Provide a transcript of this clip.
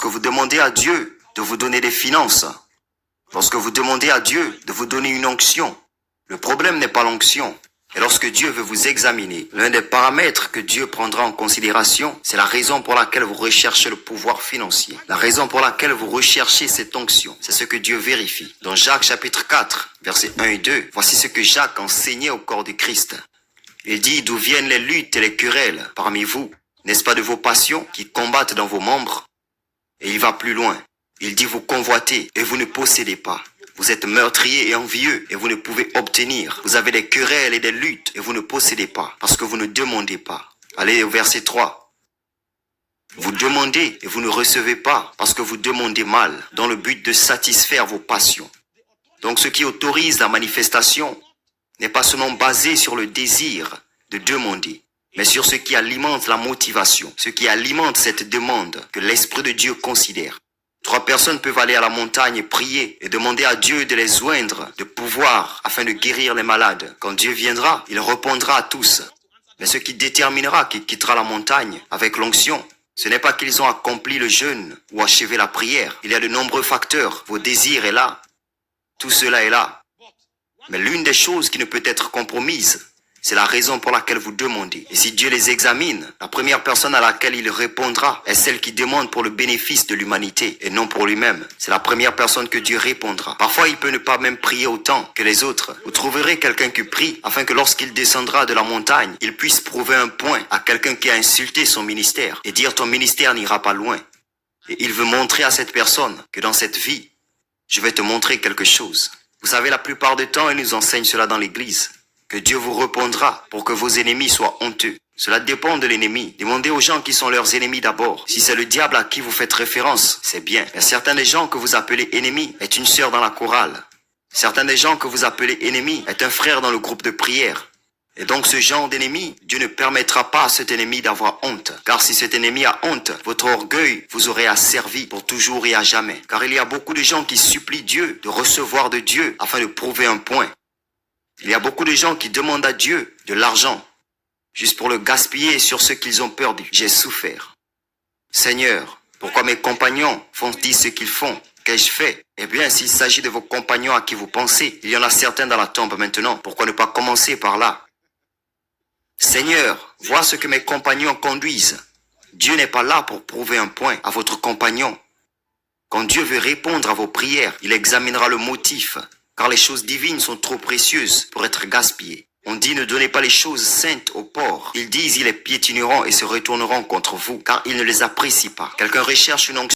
vous demandez à Dieu de vous donner des finances, lorsque vous demandez à Dieu de vous donner une onction, le problème n'est pas l'onction. Et lorsque Dieu veut vous examiner, l'un des paramètres que Dieu prendra en considération, c'est la raison pour laquelle vous recherchez le pouvoir financier. La raison pour laquelle vous recherchez cette onction, c'est ce que Dieu vérifie. Dans Jacques chapitre 4, versets 1 et 2, voici ce que Jacques enseignait au corps de Christ. Il dit, d'où viennent les luttes et les querelles parmi vous? N'est-ce pas de vos passions qui combattent dans vos membres? Et il va plus loin. Il dit, vous convoitez et vous ne possédez pas. Vous êtes meurtriers et envieux et vous ne pouvez obtenir. Vous avez des querelles et des luttes et vous ne possédez pas parce que vous ne demandez pas. Allez au verset 3. Vous demandez et vous ne recevez pas parce que vous demandez mal dans le but de satisfaire vos passions. Donc ce qui autorise la manifestation n'est pas seulement basé sur le désir de demander, mais sur ce qui alimente la motivation, ce qui alimente cette demande que l'Esprit de Dieu considère. 3 personnes peuvent aller à la montagne prier et demander à Dieu de les oindre de pouvoir afin de guérir les malades. Quand Dieu viendra, il répondra à tous. Mais ce qui déterminera qui quittera la montagne avec l'onction, ce n'est pas qu'ils ont accompli le jeûne ou achevé la prière. Il y a de nombreux facteurs. Vos désirs est là. Tout cela est là. Mais l'une des choses qui ne peut être compromise, c'est la raison pour laquelle vous demandez. Et si Dieu les examine, la première personne à laquelle il répondra est celle qui demande pour le bénéfice de l'humanité et non pour lui-même. C'est la première personne que Dieu répondra. Parfois, il peut ne pas même prier autant que les autres. Vous trouverez quelqu'un qui prie afin que lorsqu'il descendra de la montagne, il puisse prouver un point à quelqu'un qui a insulté son ministère et dire ton ministère n'ira pas loin. Et il veut montrer à cette personne que dans cette vie, je vais te montrer quelque chose. Vous savez, la plupart du temps, il nous enseigne cela dans l'église. Que Dieu vous répondra pour que vos ennemis soient honteux. Cela dépend de l'ennemi. Demandez aux gens qui sont leurs ennemis d'abord. Si c'est le diable à qui vous faites référence, c'est bien. Mais certains des gens que vous appelez ennemis est une sœur dans la chorale. Certains des gens que vous appelez ennemis est un frère dans le groupe de prière. Et donc ce genre d'ennemi, Dieu ne permettra pas à cet ennemi d'avoir honte. Car si cet ennemi a honte, votre orgueil vous aurait asservi pour toujours et à jamais. Car il y a beaucoup de gens qui supplient Dieu de recevoir de Dieu afin de prouver un point. Il y a beaucoup de gens qui demandent à Dieu de l'argent, juste pour le gaspiller sur ce qu'ils ont perdu. J'ai souffert. Seigneur, pourquoi mes compagnons font-ils ce qu'ils font? Qu'ai-je fait? Eh bien, s'il s'agit de vos compagnons à qui vous pensez, il y en a certains dans la tombe maintenant. Pourquoi ne pas commencer par là? Seigneur, vois ce que mes compagnons conduisent. Dieu n'est pas là pour prouver un point à votre compagnon. Quand Dieu veut répondre à vos prières, il examinera le motif. Car les choses divines sont trop précieuses pour être gaspillées. On dit ne donnez pas les choses saintes aux porcs. Ils disent ils les piétineront et se retourneront contre vous, car ils ne les apprécient pas. Quelqu'un recherche une onction.